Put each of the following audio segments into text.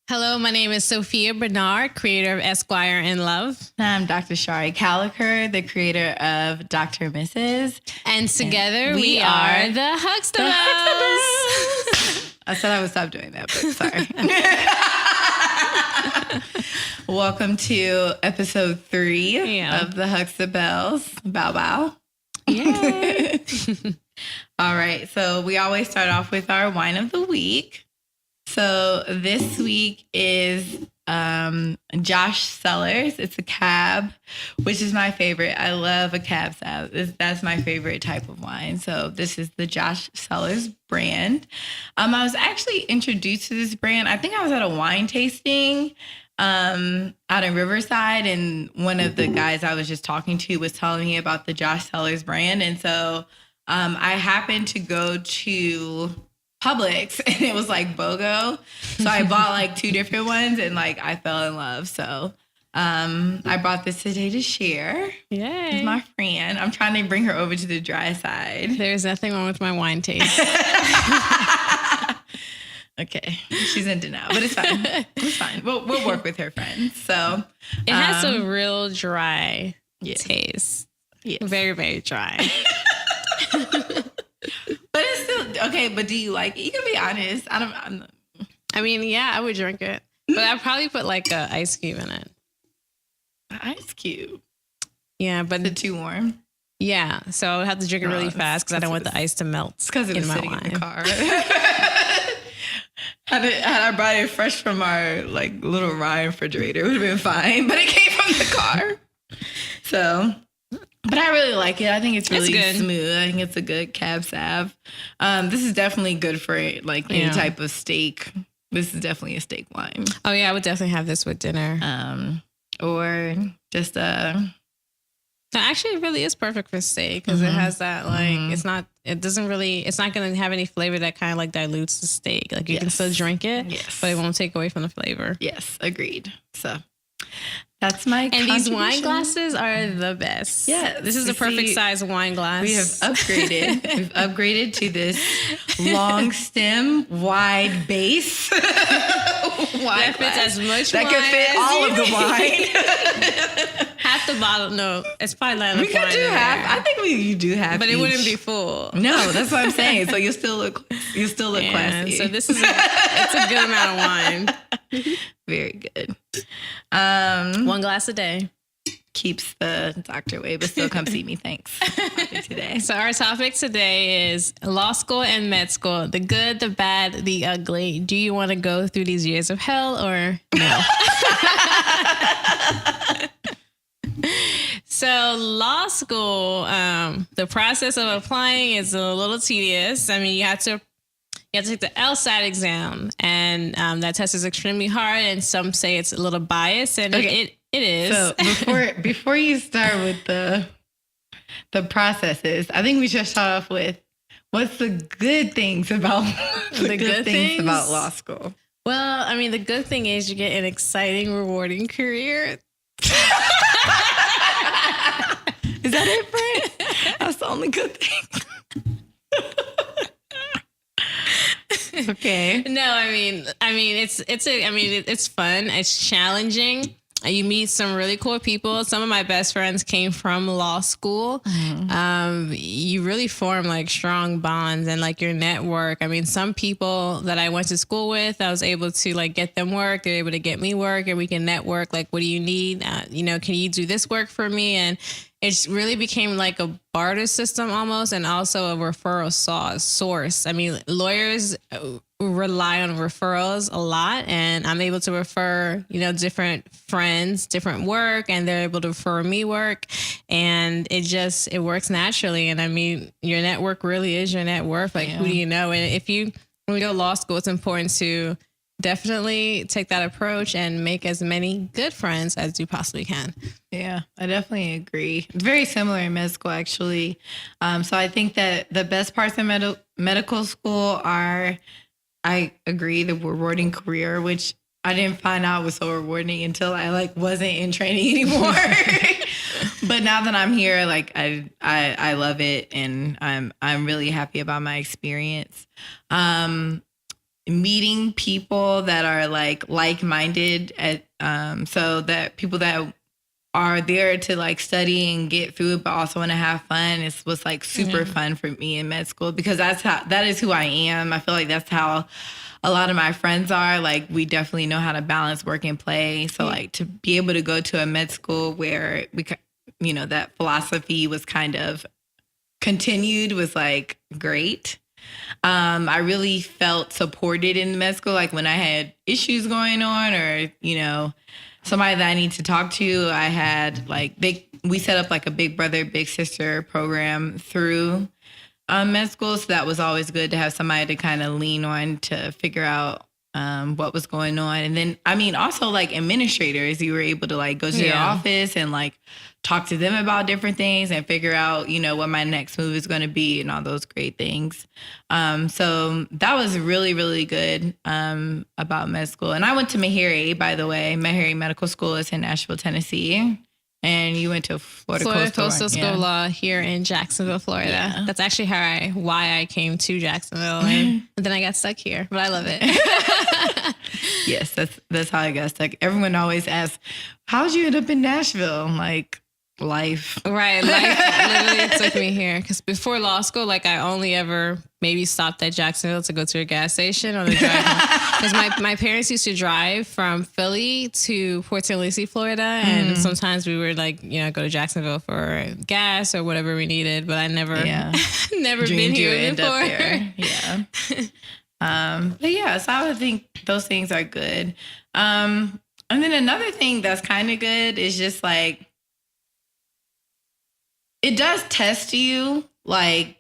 Hello, my name is Sophia Bernard, creator of Esquire in Love. I'm Dr. Shari Caliker, the creator of Dr. Mrs. And together we are the Huxtabelles. I said I would stop doing that, but sorry. Welcome to episode 3 of the Huxtabelles. Bow bow. Yay. All right, so we always start off with our wine of the week. So this week is Josh Cellars. It's a cab, which is my favorite. I love a cab sauv. That's my favorite type of wine. So this is the Josh Cellars brand. I was actually introduced to this brand. I think I was at a wine tasting out in Riverside, and one of the guys I was just talking to was telling me about the Josh Cellars brand. And so I happened to go to Publix and it was like BOGO. So I bought like 2 different ones and like I fell in love. So I brought this today to share. Yay. With my friend. I'm trying to bring her over to the dry side. There's nothing wrong with my wine taste. Okay. She's in denial, but it's fine. It's fine. We'll work with her friends. So it has a real dry taste. Yes. Very, very dry. But it's still okay. But do you like it? You can be honest. I mean, yeah, I would drink it, but I'd probably put like a ice cube in it. An ice cube. Yeah, but it's too warm. Yeah, so I would have to drink it really fast because I don't want the ice to melt. It's because it was sitting in the car. Had I brought it fresh from our like little Ryan refrigerator, it would have been fine. But it came from the car, so. But I really like it. I think it's really smooth. I think it's a good cab sauv. This is definitely good for like any type of steak. This is definitely a steak wine. Oh yeah, I would definitely have this with dinner. Or just No, actually, it really is perfect for steak because it has that like it's not going to have any flavor that kind of like dilutes the steak. Like you can still drink it, but it won't take away from the flavor. Yes, agreed. So. That's my And these wine glasses are the best. Yeah. This is a perfect size wine glass. We have upgraded. We've upgraded to this long stem, wide base. That fits as much that wine can fit all of the wine. Half the bottle. No, it's probably not enough wine. We could do half. I think you do half. But each. It wouldn't be full. No, that's what I'm saying. So you still look classy. So this is it's a good amount of wine. Very good. 1 glass a day. Keeps the doctor away, but still come see me. Thanks. Today. So our topic today is law school and med school, the good, the bad, the ugly. Do you want to go through these years of hell or no? So law school, the process of applying is a little tedious. I mean, you have to take the LSAT exam, and that test is extremely hard, and some say it's a little biased, and it is. So before you start with the processes, I think we should start off with what's the good things about the good things about law school. Well, I mean, the good thing is you get an exciting, rewarding career. Is that it, Brent? That's the only good thing. Okay. No, I mean, it's fun. It's challenging. You meet some really cool people. Some of my best friends came from law school. Mm-hmm. You really form like strong bonds and like your network. I mean, some people that I went to school with, I was able to like get them work. They're able to get me work, and we can network. Like, what do you need? Can you do this work for me? And it really became like a barter system almost, and also a referral source. I mean, lawyers rely on referrals a lot, and I'm able to refer, different friends, different work, and they're able to refer me work, and it works naturally. And I mean, your network really is your net worth. Like, who do you know? And when you go to law school, it's important to definitely take that approach and make as many good friends as you possibly can. Yeah, I definitely agree. It's very similar in med school, actually. So I think that the best parts of medical school are, I agree, the rewarding career, which I didn't find out was so rewarding until I wasn't in training anymore. But now that I'm here, I love it, and I'm really happy about my experience. meeting people that are like-minded so that people that are there to like study and get through it, but also want to have fun. It was like super fun for me in med school because that is who I am. I feel like that's how a lot of my friends are. Like, we definitely know how to balance work and play. So like to be able to go to a med school where that philosophy was kind of continued was like great. I really felt supported in med school. Like when I had issues going on or, somebody that I need to talk to, I had we set up like a big brother, big sister program through med school. So that was always good to have somebody to kind of lean on to figure out what was going on. And then, also like administrators, you were able to like go to their office and like talk to them about different things and figure out, what my next move is going to be and all those great things. So that was really, really good about med school. And I went to Meharry, by the way. Meharry Medical School is in Nashville, Tennessee. And you went to Florida Coastal School of Law here in Jacksonville, Florida. Yeah. That's actually why I came to Jacksonville, and then I got stuck here. But I love it. Yes, that's how I got stuck. Everyone always asks, "How'd you end up in Nashville?" I'm like, life. Right, life literally took me here. Because before law school, like I only ever maybe stopped at Jacksonville to go to a gas station on the drive home. Because my parents used to drive from Philly to Port St. Lucie, Florida. And sometimes we would go to Jacksonville for gas or whatever we needed. But I never been here before. Yeah. But yeah, so I would think those things are good. And then another thing that's kind of good is just like, it does test you like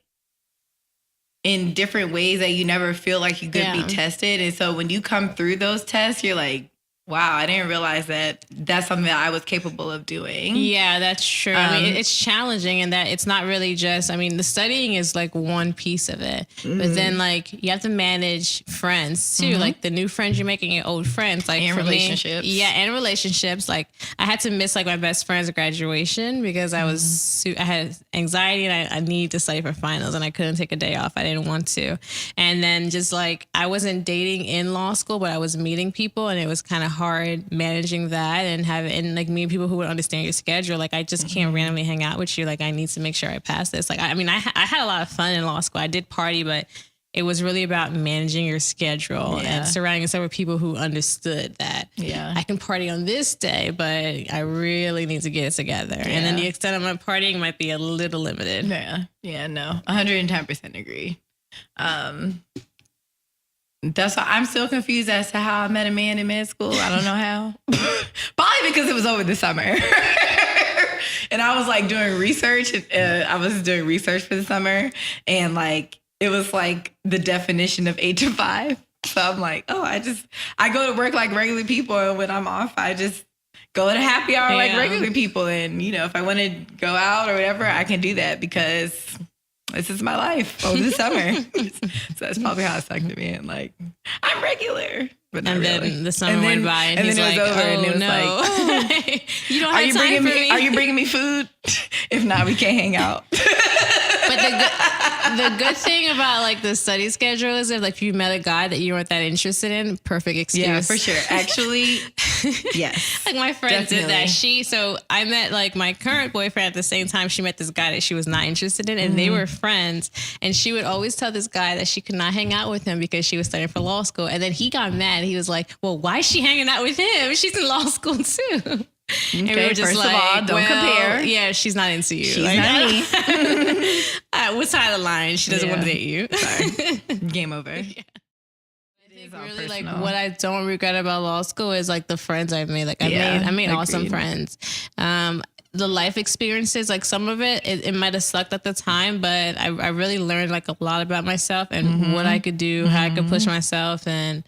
in different ways that you never feel like you could be tested. And so when you come through those tests, you're like, wow, I didn't realize that that's something that I was capable of doing. Yeah, that's true. It's challenging in that it's not really just, the studying is like one piece of it, but then like you have to manage friends too, like the new friends you're making and old friends, like and relationships. And relationships. Like I had to miss like my best friend's graduation because I had anxiety and I needed to study for finals and I couldn't take a day off. I didn't want to. And then just like, I wasn't dating in law school, but I was meeting people and it was kind of hard managing that and like meeting people who would understand your schedule. Like I just can't randomly hang out with you. Like I need to make sure I pass this. Like I had a lot of fun in law school. I did party, but it was really about managing your schedule and surrounding yourself with people who understood that I can party on this day, but I really need to get it together. And then the extent of my partying might be a little limited. Yeah, no, 110% agree. That's why I'm still confused as to how I met a man in med school. I don't know how. Probably because it was over the summer. And I was like doing research. I was doing research for the summer. And like, it was like the definition of 8 to 5. So I'm like, I go to work like regular people. And when I'm off, I just go to happy hour like regular people. And, if I want to go out or whatever, I can do that because this is my life over the summer. So that's probably how it stuck to me. And like, I'm regular. But not really. Then the summer went by and he's like, over, and it was no. Like, you don't have time for me. Are you bringing me food? If not, we can't hang out. But the good thing about like the study schedule is if like you met a guy that you weren't that interested in, perfect excuse. Yeah, for sure. Actually, yes. Like my friend did that. So I met like my current boyfriend at the same time she met this guy that she was not interested in, and they were friends. And she would always tell this guy that she could not hang out with him because she was studying for law school. And then he got mad. He was like, well, why is she hanging out with him? She's in law school too. Okay, and we were just first of all, don't compare. Yeah, she's not into you. She's like, not me. What's side of the line? She doesn't want to date you. Sorry. Game over. Yeah. It is really like what I don't regret about law school is like the friends I've made. Like I made awesome friends. The life experiences, like some of it might have sucked at the time, but I really learned like a lot about myself and what I could do, how I could push myself, and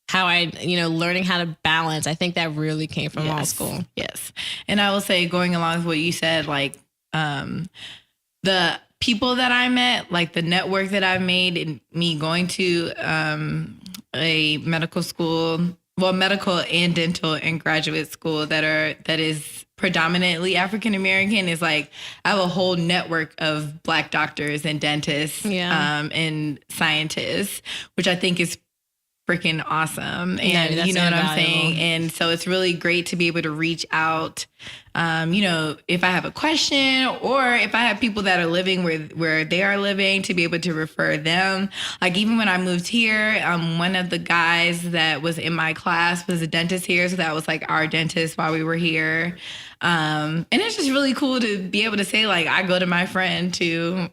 how learning how to balance. I think that really came from law school. Yes. And I will say, going along with what you said, like the people that I met, like the network that I've made in me going to a medical school, well, medical and dental and graduate school that is predominantly African-American, is like, I have a whole network of Black doctors and dentists and scientists, which I think is freaking awesome. And you know what I'm saying? And so it's really great to be able to reach out. If I have a question or if I have people that are living where they are living, to be able to refer them. Like even when I moved here, one of the guys that was in my class was a dentist here. So that was like our dentist while we were here. And it's just really cool to be able to say, like, I go to my friend to,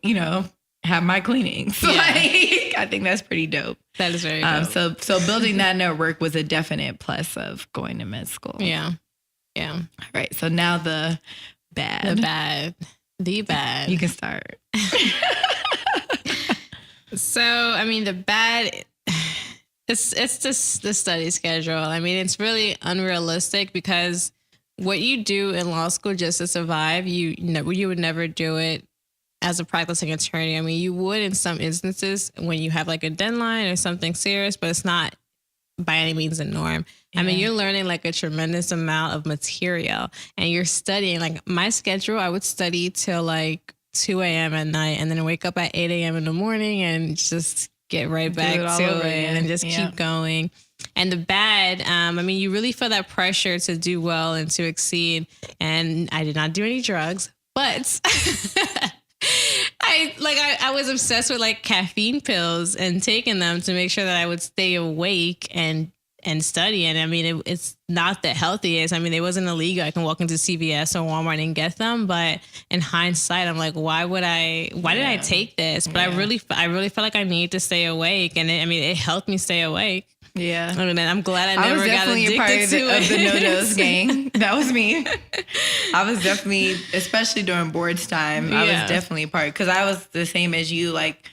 have my cleanings. Yeah. Like, I think that's pretty dope. That is very dope. So building that network was a definite plus of going to med school. Yeah. Yeah. All right. So now the bad. The bad. You can start. So, I mean, the bad, it's just the study schedule. I mean, it's really unrealistic because what you do in law school just to survive, you would never do it as a practicing attorney. I mean, you would in some instances when you have like a deadline or something serious, but it's not by any means the norm. Yeah. I mean, you're learning like a tremendous amount of material and you're studying. Like my schedule, I would study till like 2 a.m. at night and then wake up at 8 a.m. in the morning and just get right back to it and just keep going. And the bad, I mean, you really feel that pressure to do well and to exceed. And I did not do any drugs, but I was obsessed with like caffeine pills and taking them to make sure that I would stay awake and study. And I mean, it's not the healthiest. I mean, it wasn't illegal. I can walk into CVS or Walmart and get them. But in hindsight, I'm like, why did I take this? But I really felt like I needed to stay awake. And it helped me stay awake. Yeah. I mean, I'm glad I never got addicted to it. Of the no-dose gang. That was me. I was definitely, especially during boards time, I was definitely a part. Because I was the same as you. Like,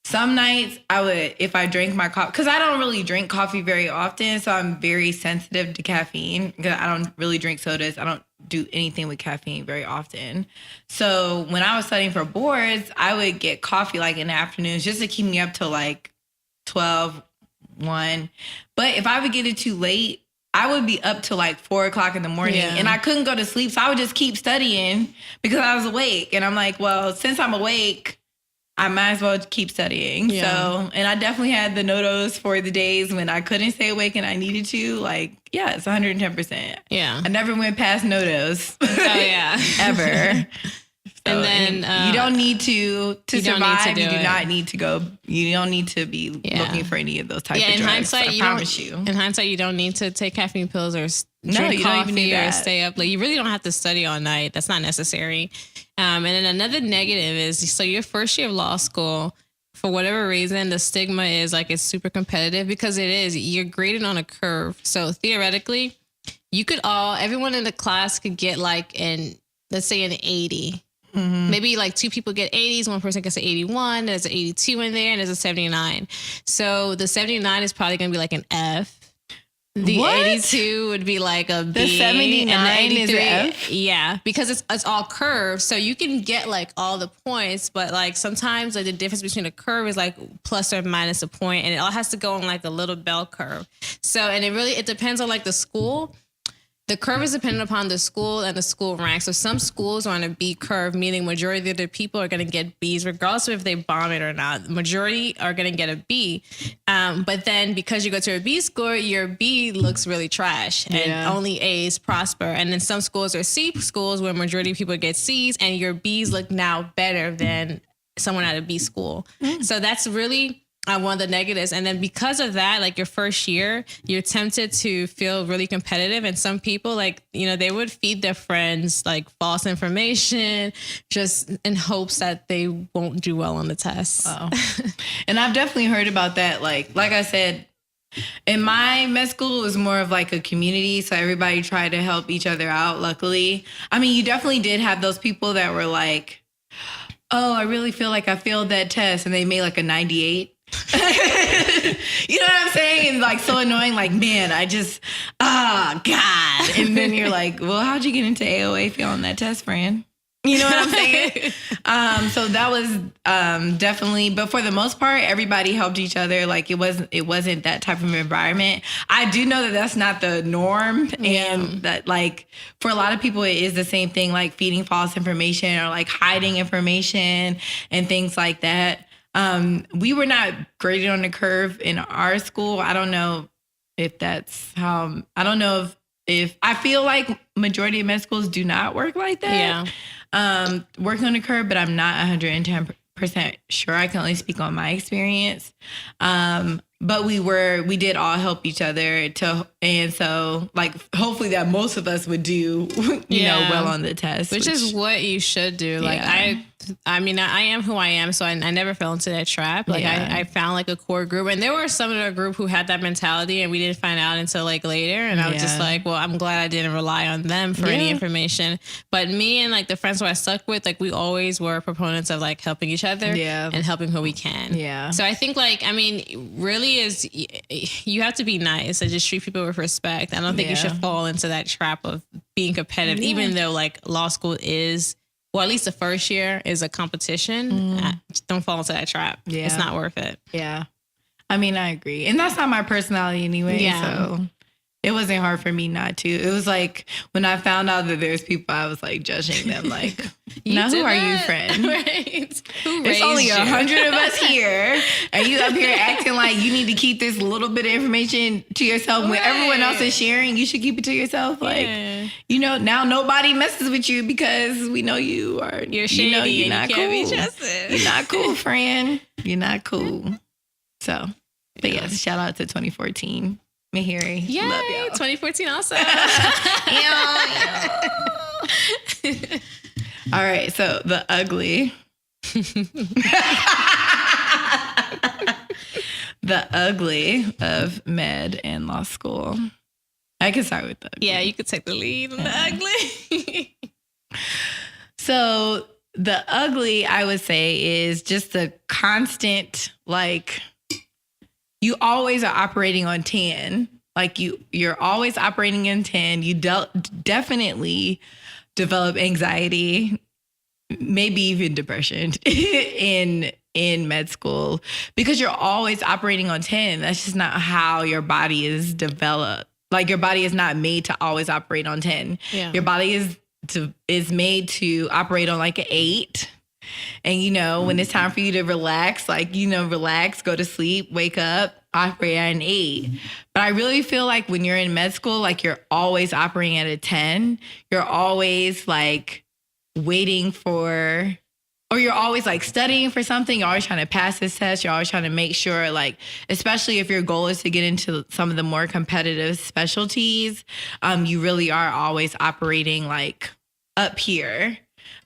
some nights I would, if I drank my coffee, because I don't really drink coffee very often, so I'm very sensitive to caffeine. Because I don't really drink sodas. I don't do anything with caffeine very often. So when I was studying for boards, I would get coffee like in the afternoons just to keep me up till like 12, 1. But if I would get it too late, I would be up till like 4 o'clock in the morning and I couldn't go to sleep. So I would just keep studying because I was awake. And I'm like, well, since I'm awake, I might as well keep studying. Yeah. So, and I definitely had the no-dos for the days when I couldn't stay awake and I needed to. Like, yeah, it's 110%. Yeah. I never went past no-dos. Oh, yeah. Ever. So, and then you don't need to survive. You do not it. Need to go. You don't need to be looking for any of those types of drugs. Hindsight, I promise you. In hindsight, you don't need to take caffeine pills or drink coffee or stay up. Like you really don't have to study all night. That's not necessary. And then another negative is so your first year of law school, for whatever reason, the stigma is like it's super competitive because it is. You're graded on a curve. So theoretically, everyone in the class could get like let's say an 80. Mm-hmm. Maybe like 2 people get 80s, one person gets an 81, there's an 82 in there, and there's a 79. So the 79 is probably going to be like an F. The 82 would be like a B. The 79 and the 83 is an F? Yeah, because it's all curves. So you can get like all the points, but like sometimes like the difference between a curve is like plus or minus a point, and it all has to go on like a little bell curve. So, and it depends on like the school. The curve is dependent upon the school and the school rank. So some schools are on a B curve, meaning majority of the people are going to get Bs, regardless of if they bomb it or not. The majority are going to get a B. But then because you go to a B school, your B looks really trash and only A's prosper. And then some schools are C schools where majority of people get C's and your B's look now better than someone at a B school. So that's really one of the negatives. And then because of that, like your first year, you're tempted to feel really competitive. And some people they would feed their friends like false information just in hopes that they won't do well on the test. Wow. And I've definitely heard about that. Like I said, in my med school, it was more of like a community. So everybody tried to help each other out. Luckily, I mean, you definitely did have those people that were like, oh, I really feel like I failed that test. And they made like a 98. You know what I'm saying? And like so annoying, like, man, God. And then you're like, well, how'd you get into AOA failing that test, friend? You know what I'm saying? So that was definitely, but for the most part, everybody helped each other. Like it wasn't that type of environment. I do know that that's not the norm, and that like for a lot of people, it is the same thing, like feeding false information or like hiding information and things like that. We were not graded on the curve in our school. I don't know if that's how, I don't know if I feel like majority of med schools do not work like that. Yeah. Working on the curve, but I'm not 110% sure. I can only speak on my experience. But we did all help each other and so like, hopefully that most of us would do, you know, well on the test. Which is what you should do. Like, I mean, I am who I am, so I never fell into that trap. Like, I found like a core group, and there were some in our group who had that mentality, and we didn't find out until like later. And I was just like, well, I'm glad I didn't rely on them for any information. But me and like the friends who I stuck with, like, we always were proponents of like helping each other and helping who we can. Yeah. So I think like, I mean, really is you have to be nice and just treat people with respect. I don't think you should fall into that trap of being competitive, even though like law school is, well, at least the first year is a competition. Don't fall into that trap. Yeah. It's not worth it. Yeah. I mean, I agree. And that's not my personality anyway. Yeah. So it wasn't hard for me not to. It was like when I found out that there's people, I was like judging them like, now who are you, friend? Right. There's only 100 of us here. And you up here acting like you need to keep this little bit of information to yourself. When everyone else is sharing, you should keep it to yourself. Like, you know, now nobody messes with you because we know you're shady, you know, you're not cool. Be trusted. You're not cool, friend. You're not cool. So, but yes, shout out to 2014. Mahiri. Yay, love y'all. 2014 also. All right, so the ugly. The ugly of med and law school. I can start with the ugly. Yeah, you could take the lead on the ugly. So the ugly, I would say, is just the constant, like, you always are operating on 10. Like you're always operating in 10. You definitely develop anxiety, maybe even depression in med school because you're always operating on 10. That's just not how your body is developed. Like your body is not made to always operate on 10. Yeah. Your body is made to operate on like an 8. And, you know, when it's time for you to relax, like, you know, relax, go to sleep, wake up, operate at an 8. But I really feel like when you're in med school, like you're always operating at a 10. You're always like waiting for, or you're always like studying for something. You're always trying to pass this test. You're always trying to make sure, like, especially if your goal is to get into some of the more competitive specialties, you really are always operating like up here.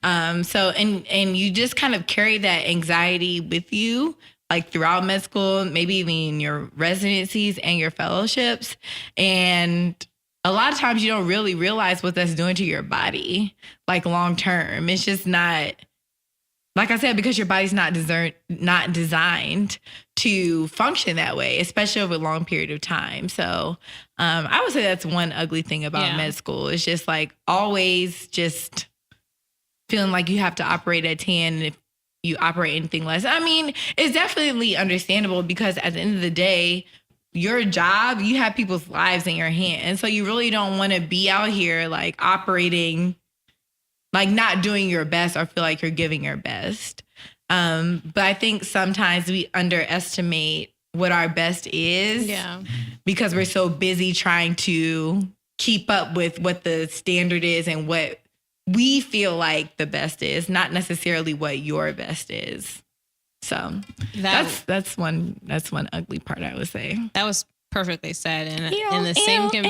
So, and you just kind of carry that anxiety with you, like throughout med school, maybe even in your residencies and your fellowships. And a lot of times you don't really realize what that's doing to your body, like long term. It's just not, like I said, because your body's not designed to function that way, especially over a long period of time. So I would say that's one ugly thing about med school. It's just like always just feeling like you have to operate at 10, and if you operate anything less. I mean, it's definitely understandable because at the end of the day, your job, you have people's lives in your hands. So you really don't want to be out here like operating, like not doing your best or feel like you're giving your best. But I think sometimes we underestimate what our best is because we're so busy trying to keep up with what the standard is and what we feel like the best is, not necessarily what your best is. So that's one ugly part, I would say. That was perfectly said, and the same can be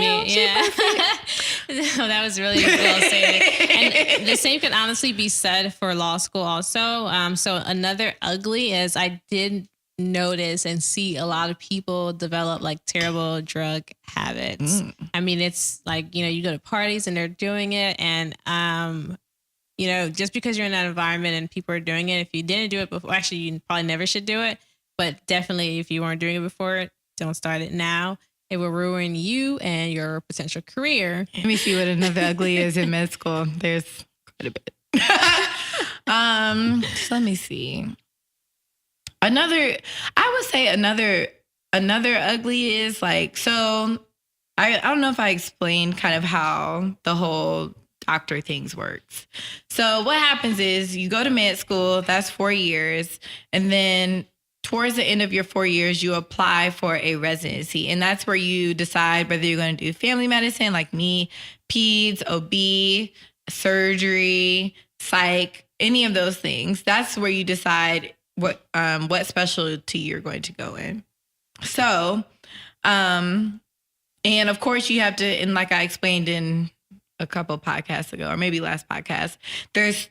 No, that was really well said. And the same could honestly be said for law school also. So another ugly is I did notice and see a lot of people develop like terrible drug habits. I mean, it's like, you know, you go to parties and they're doing it, and you know, just because you're in that environment and people are doing it, if you didn't do it before, actually you probably never should do it, but definitely if you weren't doing it before, don't start it now. It will ruin you and your potential career. Let me see what another ugly is in med school. There's quite a bit. So let me see. I would say another ugly is like, so I don't know if I explained kind of how the whole doctor things works. So what happens is you go to med school, that's 4 years, and then towards the end of your 4 years, you apply for a residency. And that's where you decide whether you're going to do family medicine like me, peds, OB, surgery, psych, any of those things. That's where you decide what specialty you're going to go in. So, and of course you have to, and like I explained in a couple podcasts ago, or maybe last podcast, there's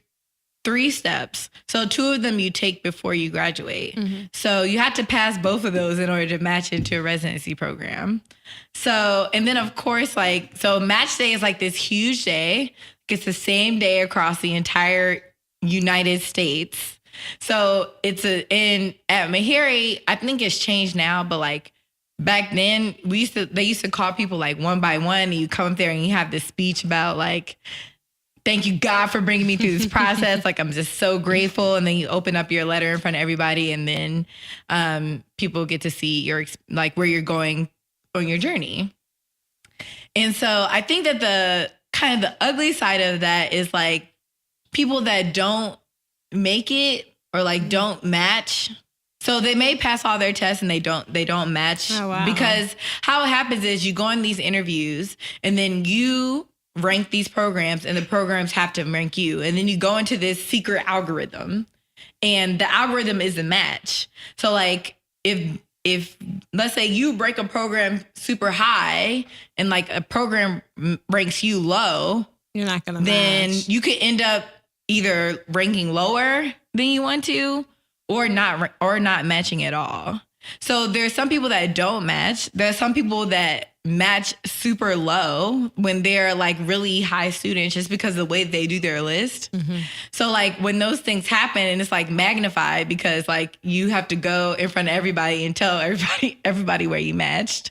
3 steps. So 2 of them you take before you graduate. Mm-hmm. So you have to pass both of those in order to match into a residency program. So, and then of course, like, so match day is like this huge day. It's the same day across the entire United States. So it's at Meharry, I think it's changed now, but like back then they used to call people like one by one, and you come up there and you have this speech about like, thank you, God, for bringing me through this process. Like, I'm just so grateful. And then you open up your letter in front of everybody, and then people get to see your, like, where you're going on your journey. And so I think that the kind of the ugly side of that is like people that don't make it or like don't match. So they may pass all their tests and they don't match. Oh, wow. Because how it happens is you go on these interviews and then you rank these programs and the programs have to rank you. And then you go into this secret algorithm and the algorithm is the match. So like if let's say you rank a program super high and like a program ranks you low, you're not going to then match. You could end up either ranking lower than you want to or not matching at all. So there's some people that don't match. There's some people that match super low when they're like really high students just because of the way they do their list. Mm-hmm. So like when those things happen and it's like magnified because like you have to go in front of everybody and tell everybody where you matched.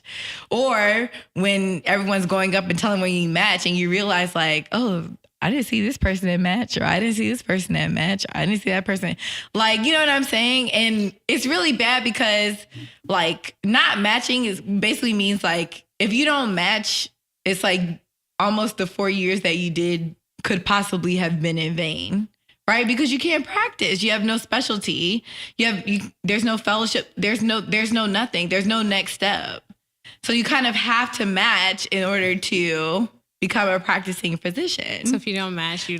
Or when everyone's going up and telling where you match and you realize like, oh, I didn't see this person at match, or I didn't see this person at match, or I didn't see that person. Like, you know what I'm saying? And it's really bad because like not matching is basically means like if you don't match, it's like almost the 4 years that you did could possibly have been in vain, right? Because you can't practice. You have no specialty. There's no fellowship. There's no nothing. There's no next step. So you kind of have to match in order to become a practicing physician. So if you don't match, you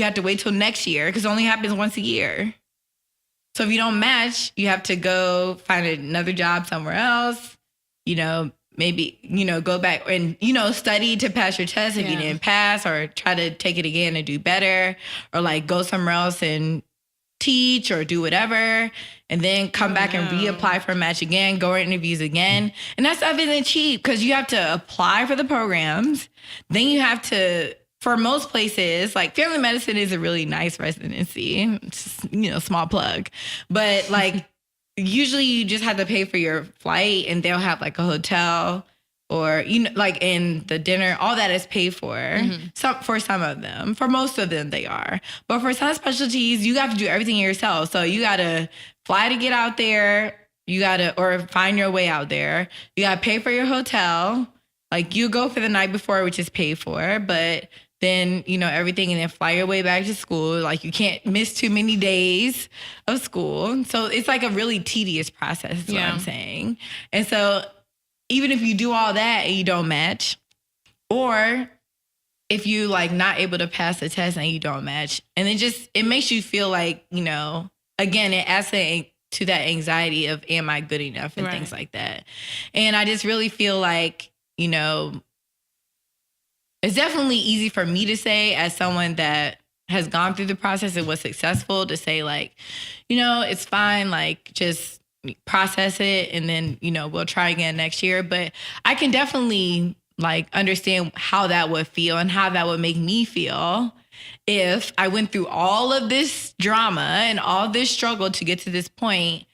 have to wait till next year because it only happens once a year. So if you don't match, you have to go find another job somewhere else, maybe, go back and, study to pass your test if you didn't pass, or try to take it again and do better, or like go somewhere else and teach or do whatever, and then come back and reapply for a match again, go to interviews again. And that stuff isn't cheap because you have to apply for the programs. Then you have to, for most places, like family medicine is a really nice residency. It's just, small plug. But like usually you just have to pay for your flight and they'll have like a hotel or, like in the dinner, all that is paid for. Mm-hmm. For some of them. For most of them, they are. But for some specialties, you have to do everything yourself. So you got to fly to get out there. Or find your way out there. You got to pay for your hotel. Like you go for the night before, which is paid for. But then, everything, and then fly your way back to school. Like you can't miss too many days of school. So it's like a really tedious process is what I'm saying. And so even if you do all that and you don't match, or if you like not able to pass the test and you don't match, and it makes you feel like, again, it adds to that anxiety of, am I good enough and things like that. And I just really feel like, it's definitely easy for me to say as someone that has gone through the process and was successful to say like, it's fine. Like just process it and then, we'll try again next year. But I can definitely like understand how that would feel and how that would make me feel if I went through all of this drama and all this struggle to get to this point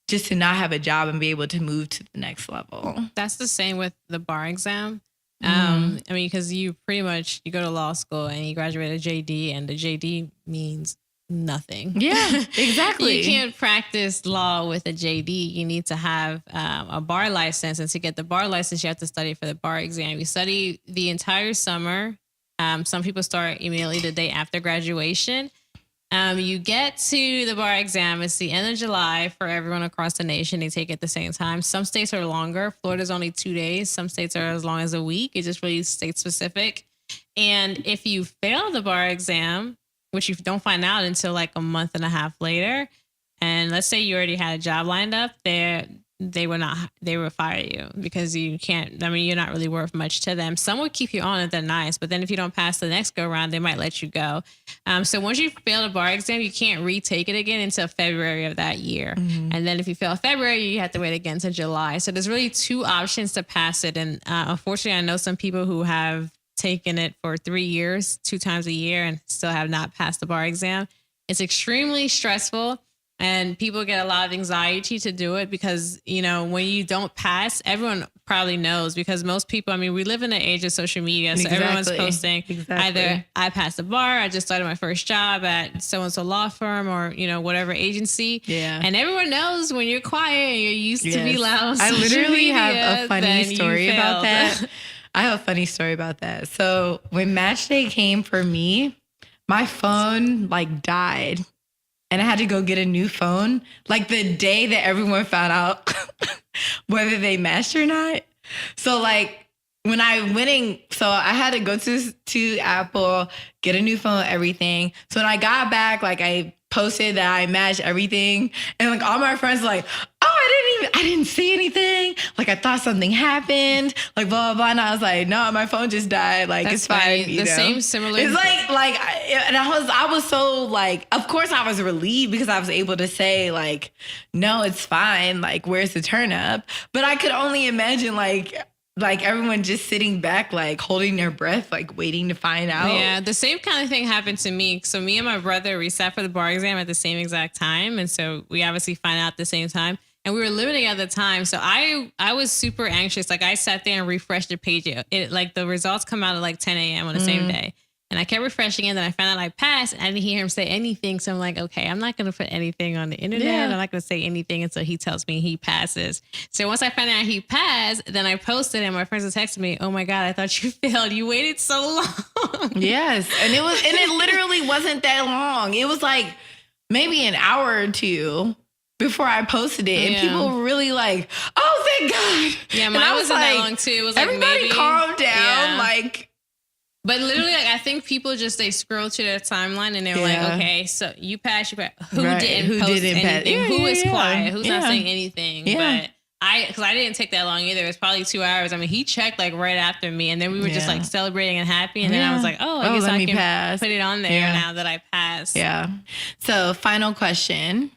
just to not have a job and be able to move to the next level. That's the same with the bar exam. Because you go to law school and you graduate a JD, and the JD means nothing. Yeah, exactly. You can't practice law with a JD. You need to have a bar license. And to get the bar license, you have to study for the bar exam. You study the entire summer Some people start immediately the day after graduation. You get to the bar exam. It's the end of July for everyone across the nation. They take it at the same time. Some states are longer. Florida's only 2 days. Some states are as long as a week. It's just really state specific. And if you fail the bar exam, which you don't find out until like a month and a half later, and let's say you already had a job lined up, they would fire you because you can't, I mean, you're not really worth much to them. Some would keep you on if they're nice, but then if you don't pass the next go round, they might let you go. So once you fail the bar exam, you can't retake it again until February of that year. Mm-hmm. And then if you fail February, you have to wait again to July. So there's really 2 options to pass it. And unfortunately, I know some people who have taken it for 3 years, 2 times a year, and still have not passed the bar exam. It's extremely stressful. And people get a lot of anxiety to do it because, you know, when you don't pass, everyone probably knows because most people, I mean, we live in an age of social media. So everyone's posting either I passed the bar, I just started my first job at so-and-so law firm or, you know, whatever agency. Yeah. And everyone knows when you're quiet and you're used to be loud. I literally have a funny story about that. I have a funny story about that. So when match day came for me, my phone like died. And I had to go get a new phone, like the day that everyone found out whether they matched or not. So like when I went in, so I had to go to Apple, get a new phone, everything. So when I got back, like I posted that I matched everything. And like all my friends were like, oh, I didn't see anything. Like I thought something happened, like blah, blah, blah. And I was like, no, my phone just died. Like, that's it's fine. The same similar. It's and I was so like, of course I was relieved because I was able to say like, no, it's fine. Like, where's the turn up? But I could only imagine like everyone just sitting back, like holding their breath, like waiting to find out. Yeah, the same kind of thing happened to me. So me and my brother, we sat for the bar exam at the same exact time. And so we obviously find out at the same time. And we were living together at the time. So I was super anxious. Like I sat there and refreshed the page. Like the results come out at like 10 a.m. on the same day. And I kept refreshing it. And then I found out I passed. And I didn't hear him say anything. So I'm like, okay, I'm not going to put anything on the internet. Yeah. I'm not going to say anything until he tells me he passes. So once I found out he passed, then I posted and my friends were texting me, oh my God, I thought you failed. You waited so long. Yes. And it literally wasn't that long. It was like maybe an hour or 2 before I posted it. And people were really like, oh, thank God. Yeah, mine wasn't like, that long too. It was like everybody calm down. Like, but literally, like, I think people just, they scroll to their timeline and they're like, okay, so you passed. Who didn't post anything? Who is quiet? Who's not saying anything? But because I didn't take that long either. It was probably 2 hours. I mean, he checked like right after me and then we were just like celebrating and happy. And then I was like, I guess I can put it on there now that I passed. Yeah. So final question.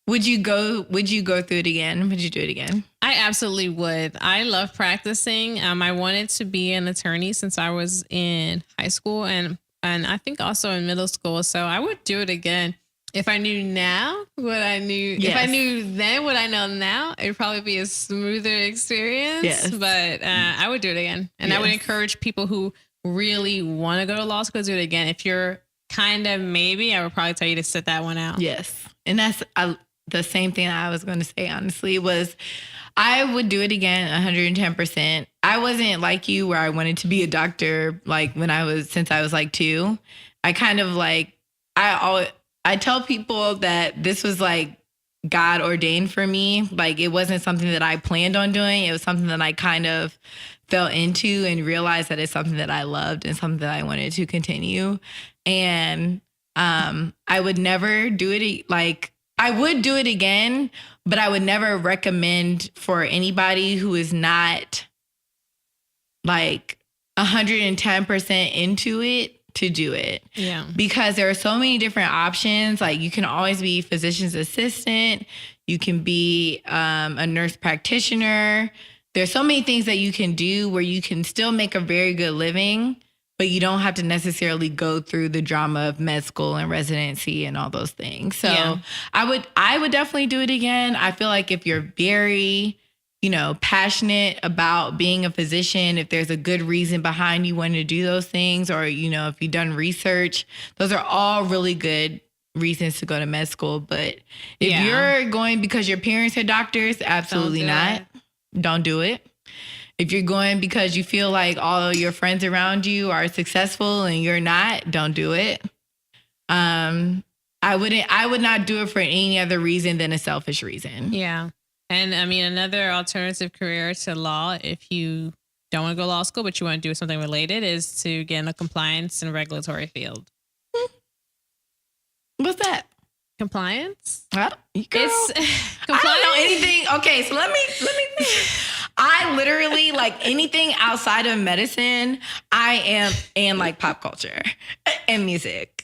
Would you go through it again? Would you do it again? I absolutely would. I love practicing. I wanted to be an attorney since I was in high school and I think also in middle school. So I would do it again. If I knew now what I knew, if I knew then what I know now, it'd probably be a smoother experience. Yes. But I would do it again. And I would encourage people who really want to go to law school to do it again. If you're kind of maybe, I would probably tell you to sit that one out. Yes. And that's the same thing I was going to say, honestly, was I would do it again 110%. I wasn't like you where I wanted to be a doctor, like since I was like 2. I kind of like, I tell people that this was like God ordained for me. Like it wasn't something that I planned on doing. It was something that I kind of fell into and realized that it's something that I loved and something that I wanted to continue. And I would never do it I would do it again, but I would never recommend for anybody who is not like 110% into it to do it. Yeah. Because there are so many different options. Like you can always be physician's assistant. You can be a nurse practitioner. There's so many things that you can do where you can still make a very good living, but you don't have to necessarily go through the drama of med school and residency and all those things. So I would definitely do it again. I feel like if you're very, passionate about being a physician, if there's a good reason behind you wanting to do those things, or, if you've done research, those are all really good reasons to go to med school. But if you're going because your parents are doctors, absolutely not. Don't do it. If you're going because you feel like all of your friends around you are successful and you're not, don't do it. I would not do it for any other reason than a selfish reason. Yeah. And I mean, another alternative career to law, if you don't want to go to law school, but you want to do something related, is to get in the compliance and regulatory field. What's that? Compliance? It's I don't know anything. Okay, so let me think. I literally, like, anything outside of medicine, I am, and like pop culture and music.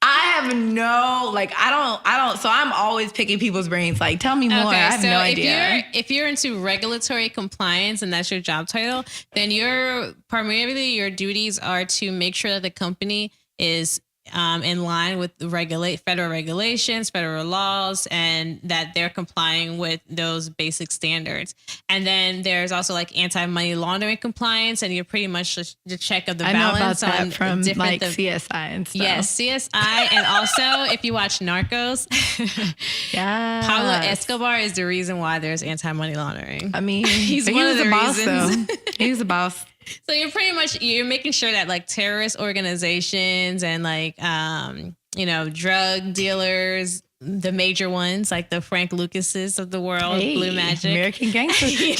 I have no, like, I don't, so I'm always picking people's brains, like, tell me more. Okay, I have no idea. If you're into regulatory compliance and that's your job title, then primarily your duties are to make sure that the company is in line with the federal regulations, federal laws, and that they're complying with those basic standards. And then there's also like anti-money laundering compliance, and you're pretty much the check of the balance I know about that from like CSI and stuff. Yes, CSI, and also if you watch Narcos, Pablo Escobar is the reason why there's anti-money laundering. I mean, he's one of the reasons. He's the boss. So you're making sure that like terrorist organizations and like, drug dealers, the major ones, like the Frank Lucases of the world, Blue Magic, American Gangster, Jay-Z,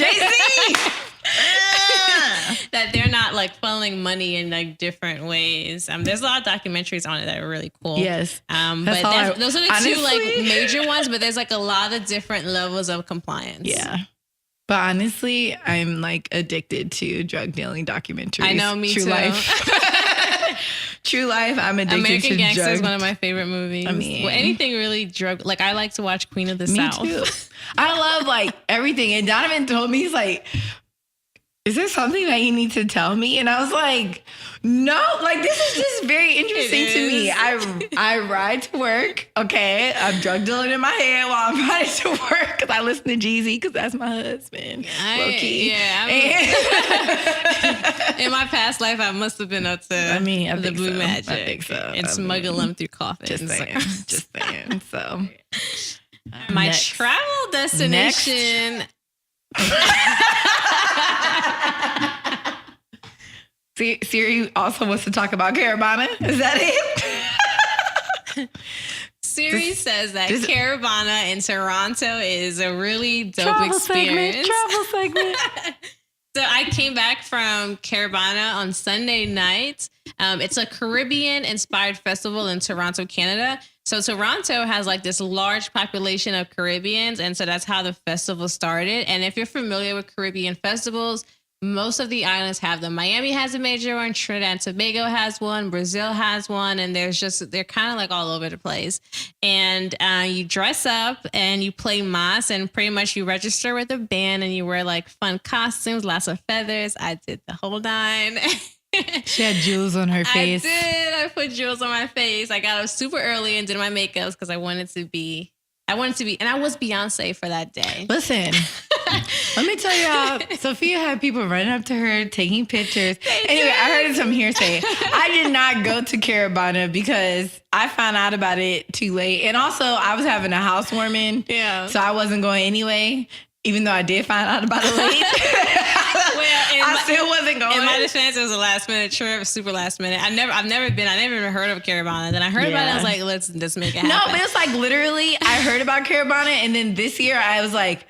that they're not like funneling money in like different ways. There's a lot of documentaries on it that are really cool. Yes. But those are the two like major ones, but there's like a lot of different levels of compliance. Yeah. But honestly, I'm like addicted to drug dealing documentaries. I know, me too. True Life. I'm addicted American to Gangster is one of my favorite movies. I mean, anything really drug. Like I like to watch Queen of the South. Me too. I love like everything. And Donovan told me, he's like, is there something that you need to tell me? And I was like, no, like this is just very interesting to me. I ride to work. Okay. I'm drug dealing in my head while I'm riding to work because I listen to Jeezy because that's my husband. Low key. Yeah. In my past life, I must have been up to the Blue Magic. I think so. And smuggle them through coffins. Just saying. So my travel destination. Siri also wants to talk about Caribana. Is that it? Siri says that Caribana in Toronto is a really dope experience. Travel segment. So I came back from Caribana on Sunday night. It's a Caribbean-inspired festival in Toronto, Canada. So Toronto has like this large population of Caribbeans, and so that's how the festival started. And if you're familiar with Caribbean festivals, most of the islands have them. Miami has a major one, Trinidad and Tobago has one, Brazil has one, and they're kind of like all over the place. And you dress up and you play mas, and pretty much you register with a band and you wear like fun costumes, lots of feathers. I did the whole nine. She had jewels on her face. I did. I put jewels on my face. I got up super early and did my makeups because I wanted to be, and I was Beyonce for that day. Listen, let me tell y'all, Sophia had people running up to her, taking pictures. Anyway, I heard some hearsay. I did not go to Caribana because I found out about it too late. And also, I was having a housewarming. Yeah. So I wasn't going anyway, even though I did find out about it late. I still wasn't going. In my defense, it was a last minute trip, super last minute. I've never even heard of Caribana. Then I heard about it. I was like, let's just make it happen. No, but it's like literally, I heard about Caribana, and then this year I was like,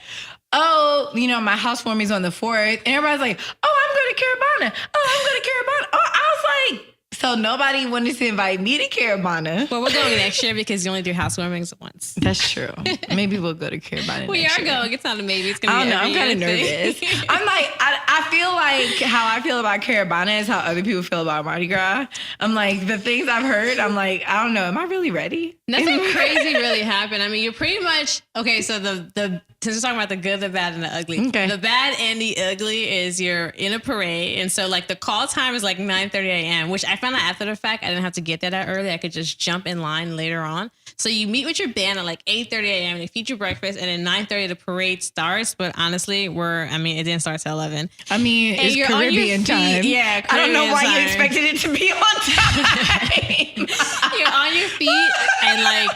oh, my housewarming's on the 4th, and everybody's like, oh, I'm going to Caribana. Oh, I'm going to Caribana. Oh, I was like, so nobody wanted to invite me to Caribana. Well, we're going next year because you only do housewarmings once. That's true. Maybe we'll go to Caribana. We are going. It's not a maybe. It's going to be. I don't know. I'm kind of nervous. I'm like, I feel like how I feel about Caribana is how other people feel about Mardi Gras. I'm like, the things I've heard, I'm like, I don't know. Am I really ready? Nothing crazy really happened. I mean, you're pretty much okay. So since we're talking about the good, the bad, and the ugly. Okay. The bad and the ugly is you're in a parade, and so like the call time is like 9:30 a.m., which I found out after the fact. I didn't have to get there that early. I could just jump in line later on. So you meet with your band at like 8:30 a.m. They feed you breakfast, and then 9:30 the parade starts. But honestly, it didn't start till 11. I mean, it's Caribbean time. Yeah, Caribbean I don't know why time. you expected it to be on time. You're on your feet, and like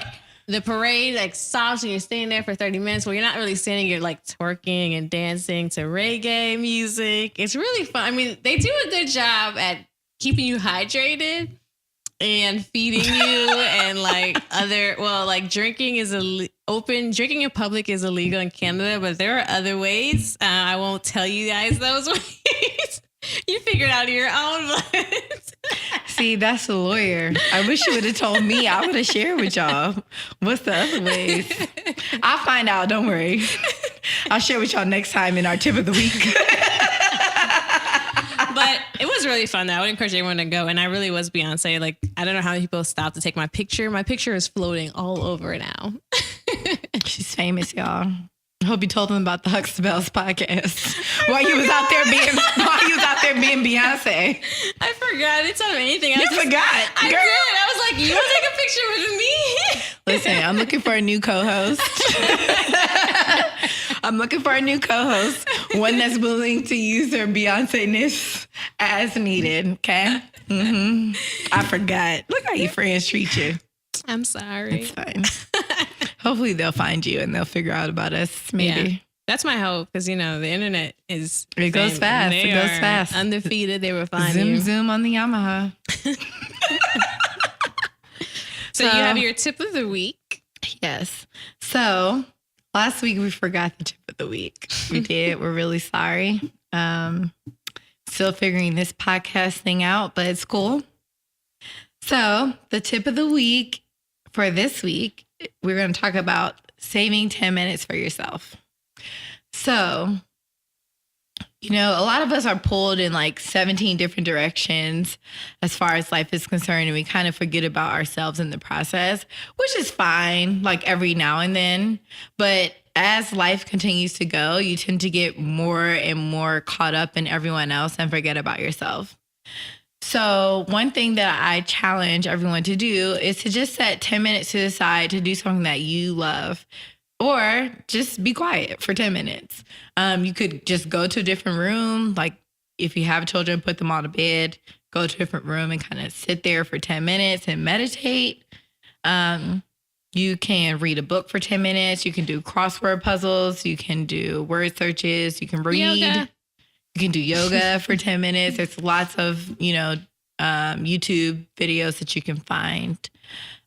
the parade like stops and you're staying there for 30 minutes. Well, you're not really standing, you're like twerking and dancing to reggae music. It's really fun. I mean, they do a good job at keeping you hydrated and feeding you and like drinking is drinking in public is illegal in Canada, but there are other ways. I won't tell you guys those ways. You figure it out on your own. But see, that's a lawyer. I wish you would have told me. I would have shared with y'all. What's the other ways? I'll find out. Don't worry. I'll share with y'all next time in our tip of the week. But it was really fun though. I would encourage everyone to go. And I really was Beyonce. Like, I don't know how many people stopped to take my picture. My picture is floating all over now. She's famous, y'all. I hope you told them about the Huxtabelles podcast while you was out there being Beyonce. I forgot. It's on anything. You forgot. I did. I was like, you want to take a picture with me? Listen, I'm looking for a new co-host. One that's willing to use their Beyonce-ness as needed. Okay. Mm-hmm. I forgot. Look how your friends treat you. I'm sorry. It's fine. Hopefully they'll find you and they'll figure out about us. Maybe. Yeah. That's my hope because, the internet is... It goes fast. It goes fast. Undefeated. They will find you. Zoom on the Yamaha. So you have your tip of the week. Yes. So last week we forgot the tip of the week. We did. We're really sorry. Still figuring this podcast thing out, but it's cool. So the tip of the week for this week, we're going to talk about saving 10 minutes for yourself. So, a lot of us are pulled in like 17 different directions as far as life is concerned. And we kind of forget about ourselves in the process, which is fine, like every now and then. But as life continues to go, you tend to get more and more caught up in everyone else and forget about yourself. So one thing that I challenge everyone to do is to just set 10 minutes to the side to do something that you love, or just be quiet for 10 minutes. You could just go to a different room. Like if you have children, put them on a bed, go to a different room and kind of sit there for 10 minutes and meditate. You can read a book for 10 minutes. You can do crossword puzzles. You can do word searches. You can read. Yoga. You can do yoga for 10 minutes. There's lots of, YouTube videos that you can find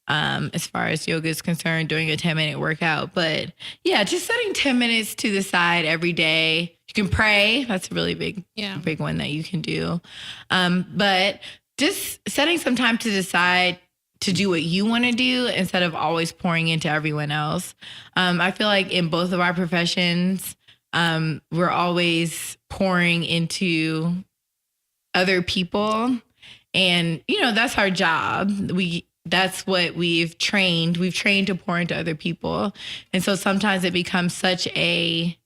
as far as yoga is concerned, doing a 10-minute workout. But yeah, just setting 10 minutes to the side every day. You can pray. That's a really big one that you can do. But just setting some time to decide to do what you want to do instead of always pouring into everyone else. I feel like in both of our professions, we're always pouring into other people, and that's our job. That's what we've trained. We've trained to pour into other people, and so sometimes it becomes such a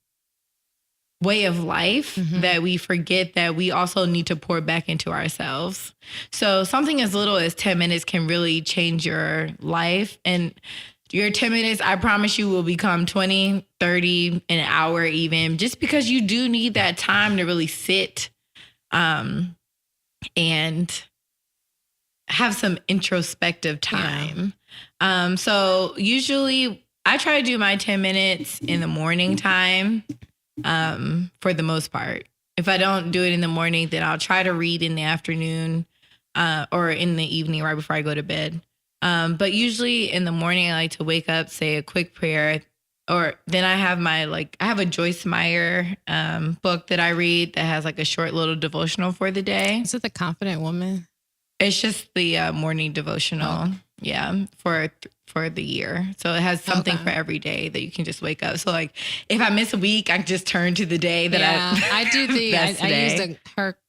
way of life that we forget that we also need to pour back into ourselves. So something as little as 10 minutes can really change your life, and your 10 minutes, I promise you, will become 20, 30, an hour even, just because you do need that time to really sit and have some introspective time. Yeah. So usually I try to do my 10 minutes in the morning time for the most part. If I don't do it in the morning, then I'll try to read in the afternoon or in the evening right before I go to bed. But usually in the morning, I like to wake up, say a quick prayer, or then I have I have a Joyce Meyer book that I read that has like a short little devotional for the day. Is it The Confident Woman? It's just the morning devotional. Yeah. For the year. So it has something for every day that you can just wake up. So like if I miss a week, I can just turn to the day that I do I use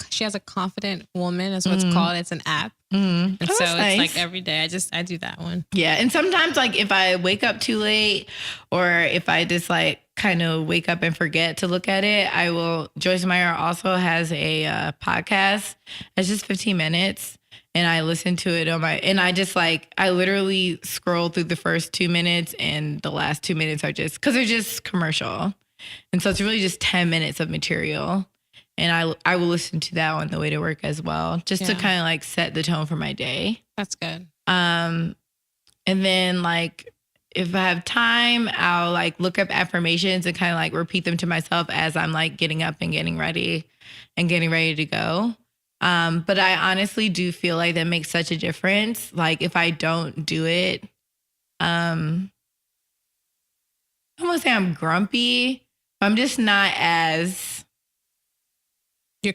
she has a Confident Woman is what's called. It's an app. And so it's nice. Like every day I do that one. Yeah. And sometimes like if I wake up too late or if I just like kind of wake up and forget to look at it, Joyce Meyer also has a podcast. It's just 15 minutes. And I listen to it I literally scroll through the first 2 minutes and the last 2 minutes are because they're just commercial. And so it's really just 10 minutes of material. And I will listen to that on the way to work as well, just to kind of like set the tone for my day. That's good. And then like, if I have time, I'll like look up affirmations and kind of like repeat them to myself as I'm like getting up and getting ready to go. But I honestly do feel like that makes such a difference. Like if I don't do it, I won't say I'm grumpy. I'm just not as,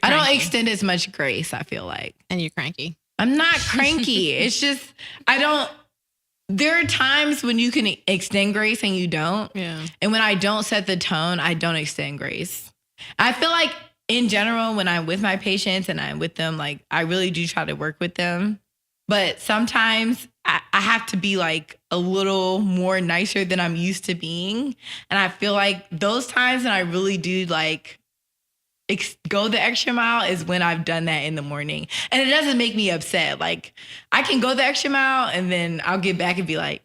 I don't extend as much grace, I feel like. And you're cranky. I'm not cranky. It's just, there are times when you can extend grace and you don't. Yeah. And when I don't set the tone, I don't extend grace. I feel like in general, when I'm with my patients and I'm with them, like I really do try to work with them. But sometimes I have to be like a little more nicer than I'm used to being. And I feel like those times that I really do like go the extra mile is when I've done that in the morning. And it doesn't make me upset. Like I can go the extra mile and then I'll get back and be like,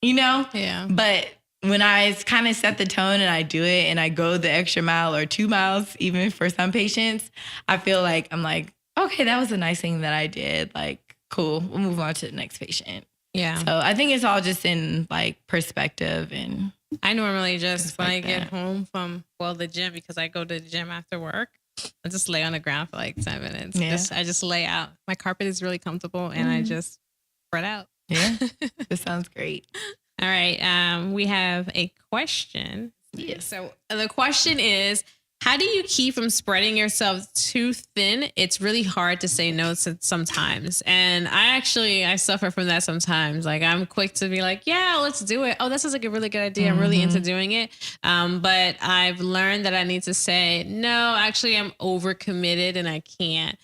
you know? Yeah. But when I kind of set the tone and I do it and I go the extra mile or 2 miles, even for some patients, I feel like I'm like, okay, that was a nice thing that I did. Like, cool. We'll move on to the next patient. Yeah. So I think it's all just in like perspective. And I normally just when I get home from the gym, because I go to the gym after work, I just lay on the ground for like 10 minutes. Yeah. I just lay out. My carpet is really comfortable and I just spread out. Yeah. This sounds great. All right. We have a question. Yes. So the question is, how do you keep from spreading yourself too thin? It's really hard to say no sometimes. And I suffer from that sometimes. Like I'm quick to be like, yeah, let's do it. Oh, that sounds like a really good idea. I'm really into doing it. But I've learned that I need to say, no, actually I'm overcommitted and I can't.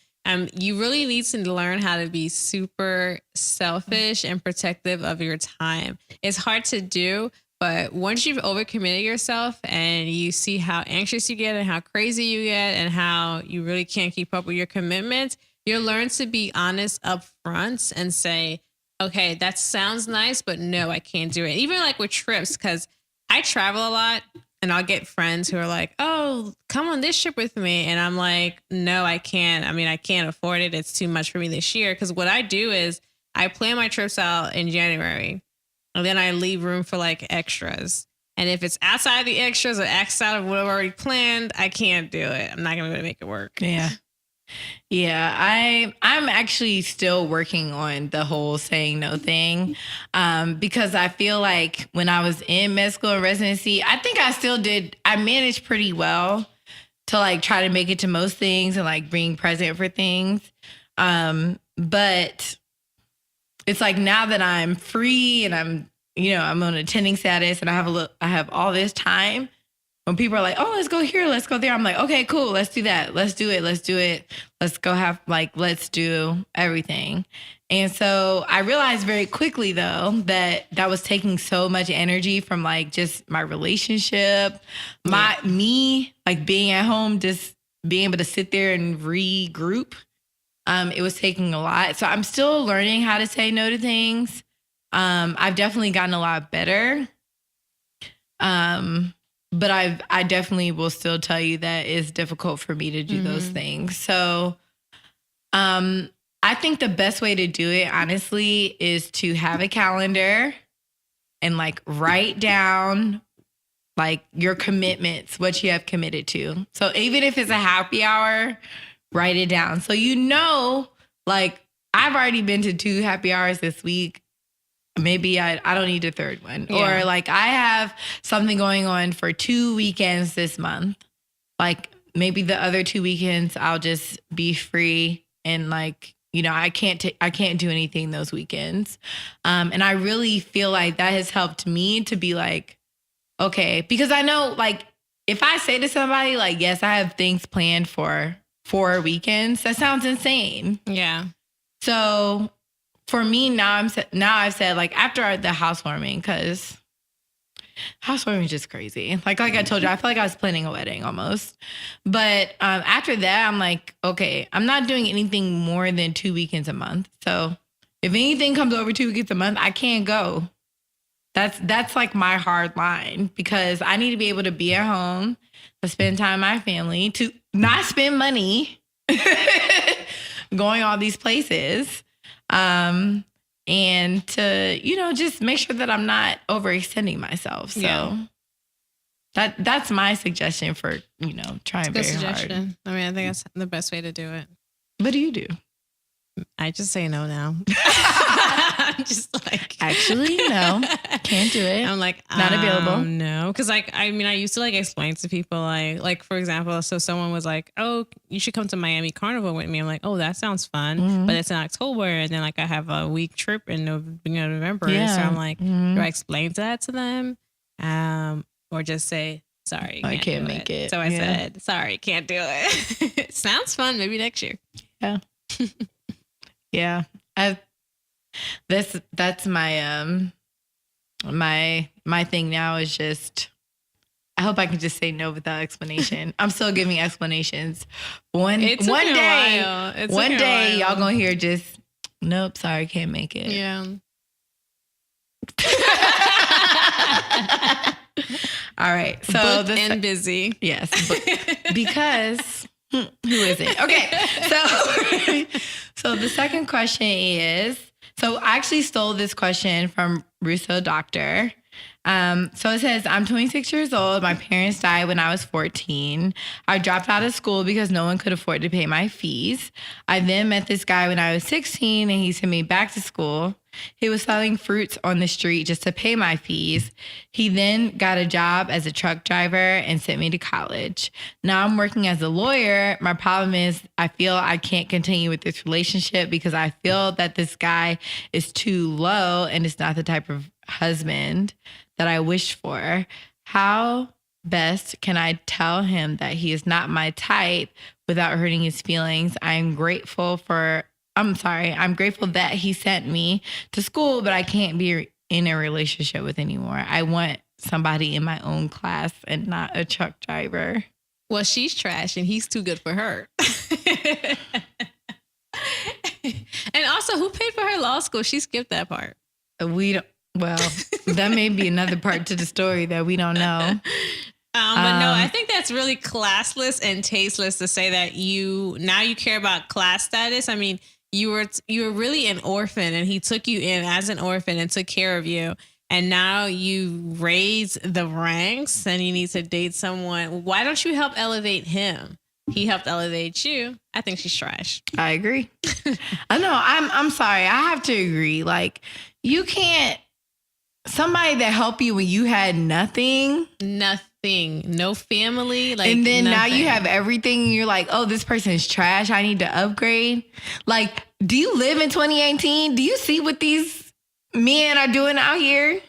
You really need to learn how to be super selfish and protective of your time. It's hard to do, but once you've overcommitted yourself and you see how anxious you get and how crazy you get and how you really can't keep up with your commitments, you'll learn to be honest up front and say, okay, that sounds nice, but no, I can't do it. Even like with trips, because I travel a lot and I'll get friends who are like, oh, come on this trip with me. And I'm like, no, I can't. I mean, I can't afford it. It's too much for me this year. Because what I do is I plan my trips out in January. And then I leave room for like extras. And if it's outside the extras or outside of what I've already planned, I can't do it. I'm not going to be able to make it work. Yeah. Yeah. I'm actually still working on the whole saying no thing. Because I feel like when I was in med school and residency, I think I managed pretty well to like try to make it to most things and like being present for things. But it's like now that I'm free and I'm on attending status and I have all this time. When people are like, oh, let's go here, let's go there. I'm like, okay, cool. Let's do that. Let's do it. Let's go let's do everything. And so I realized very quickly though, that was taking so much energy from like just my relationship, me, like being at home, just being able to sit there and regroup. It was taking a lot. So I'm still learning how to say no to things. I've definitely gotten a lot better. But I definitely will still tell you that it's difficult for me to do those things. So I think the best way to do it, honestly, is to have a calendar and like write down like your commitments, what you have committed to. So even if it's a happy hour, write it down. So like I've already been to 2 happy hours this week. Maybe I don't need a third one. Yeah. Or like I have something going on for 2 weekends this month. Like maybe the other 2 weekends I'll just be free and like, I can't do anything those weekends. And I really feel like that has helped me to be like, okay, because I know like if I say to somebody like, yes, I have things planned for 4 weekends, that sounds insane. Yeah. So for me now, I've said like after the housewarming, because housewarming is just crazy. Like I told you, I feel like I was planning a wedding almost. But after that, I'm like, okay, I'm not doing anything more than 2 weekends a month. So if anything comes over 2 weekends a month, I can't go. That's like my hard line, because I need to be able to be at home, to spend time with my family, to not spend money going all these places. And and to, just make sure that I'm not overextending myself. So that's my suggestion for, trying very hard. I mean, I think that's the best way to do it. What do you do? I just say no now. I'm just like, actually, no, can't do it. I'm like, not available. No, because I used to explain to people like for example, so someone was like, oh, you should come to Miami Carnival with me. I'm like, oh, that sounds fun, but it's in October, and then I have a week trip in November. Yeah. So I'm like, do I explain that to them, or just say sorry, I can't make it? So I said, sorry, can't do it. Sounds fun. Maybe next year. Yeah. Yeah. That's my my thing now is just, I hope I can just say no without explanation. I'm still giving explanations. One day y'all gonna hear just, nope, sorry, can't make it. Yeah. All right. So booked and busy. Yes. Because who is it? Okay. So the second question is, so I actually stole this question from Russo Doctor. So it says, I'm 26 years old. My parents died when I was 14. I dropped out of school because no one could afford to pay my fees. I then met this guy when I was 16 and he sent me back to school. He was selling fruits on the street just to pay my fees. He then got a job as a truck driver and sent me to college. Now I'm working as a lawyer. My problem is I feel I can't continue with this relationship because I feel that this guy is too low and it's not the type of husband that I wish for. How best can I tell him that he is not my type without hurting his feelings? I'm grateful that he sent me to school, but I can't be in a relationship with anymore. I want somebody in my own class and not a truck driver. Well, she's trash and he's too good for her. And also, who paid for her law school? She skipped that part. Well, that may be another part to the story that we don't know. But no, I think that's really classless and tasteless to say that you care about class status. I mean, you were really an orphan and he took you in as an orphan and took care of you. And now you raise the ranks and you need to date someone. Why don't you help elevate him? He helped elevate you. I think she's trash. I agree. I know. I'm sorry. I have to agree. Like, you can't, somebody that helped you when you had nothing, no family, and then now you have everything. And you're like, oh, this person is trash. I need to upgrade. Like, do you live in 2018? Do you see what these men are doing out here?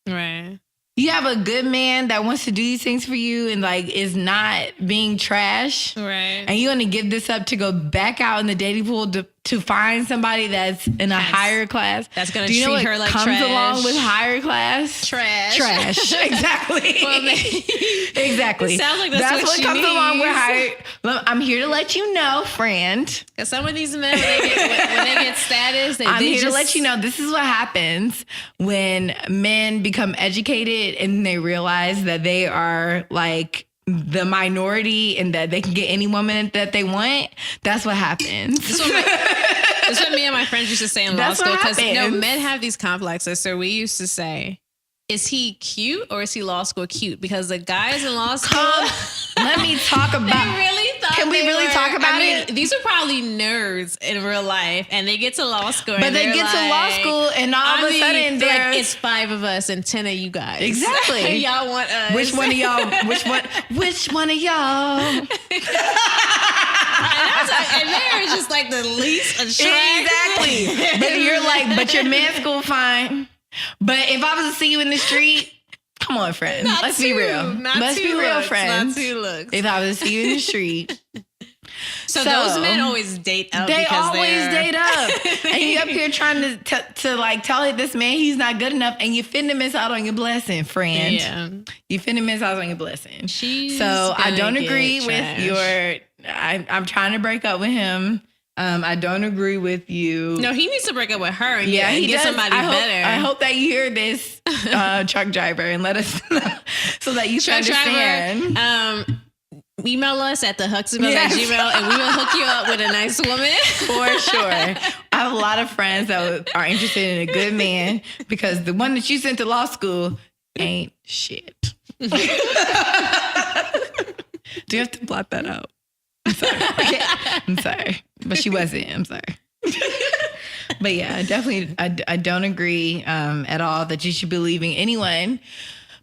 Right. You have a good man that wants to do these things for you and is not being trash. Right. And you're going to give this up to go back out in the dating pool to find somebody that's in a higher class. That's going to treat her like trash. Comes along with higher class? Trash. Exactly. Well, exactly. It sounds like that's what comes needs. Along with higher. I'm here to let you know, friend. Because some of these men, when they get status, I'm here to let you know this is what happens when men become educated and they realize that they are like the minority and that they can get any woman that they want. That's what happens. That's what me and my friends used to say in law school. Because men have these complexes. So we used to say, is he cute or is he law school cute? Because the guys in law school, let me talk about. Can we really talk about it? These are probably nerds in real life, and they get to law school. But they get to law school, and all of a sudden, it's 5 of us and 10 of you guys. Exactly. Y'all want us? Which one of y'all? Which one of y'all? And they're just like the least attractive. Exactly. But you're like, but your man school fine. But if I was to see you in the street, come on, friend. Let's be real. Let's be real, friends. Not 2 looks. If I was to see you in the street. So those men always date up. They always date up. And you up here trying to like tell this man he's not good enough, and you finna miss out on your blessing, friend. Yeah. You finna miss out on your blessing. So I don't agree with your... I'm trying to break up with him. I don't agree with you. No, he needs to break up with her. And he get does. somebody better. I hope that you hear this, truck driver, and let us know so that you can understand. Driver, email us at the Huxtabelles at gmail, and we will hook you up with a nice woman. For sure. have a lot of friends that are interested in a good man because the one that you sent to law school ain't shit. Do you have to blot that out? I'm sorry. I'm sorry. But she wasn't. I'm sorry. But yeah, definitely, I don't agree at all that you should be leaving anyone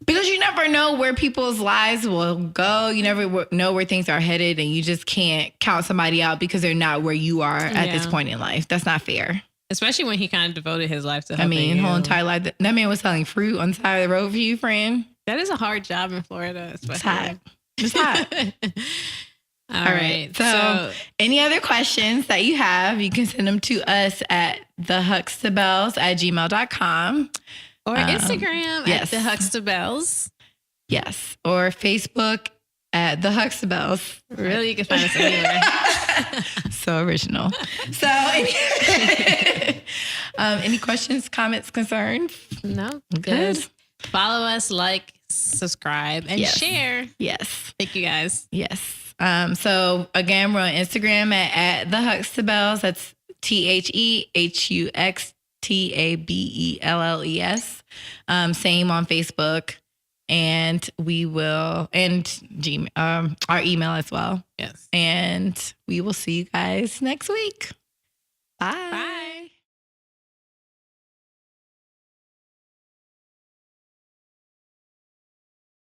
because you never know where people's lives will go. You never know where things are headed, and you just can't count somebody out because they're not where you are at this point in life. That's not fair. Especially when he kind of devoted his life to helping whole entire life. That man was selling fruit on the side of the road for you, friend. That is a hard job in Florida. Especially. It's hot. It's hot. All right. So any other questions that you have, you can send them to us at thehuxtabelles@gmail.com. Or Instagram yes. at thehuxtabelles. Yes. Or Facebook at thehuxtabelles. Really, you can find us anywhere. So original. So any questions, comments, concerns? No. Good. Just follow us, like, subscribe, and share. Yes. Thank you guys. Yes. So again, we're on Instagram at thehuxtabelles. That's TheHuxtabelles. Same on Facebook, and we will our email as well. Yes. And we will see you guys next week. Bye. Bye.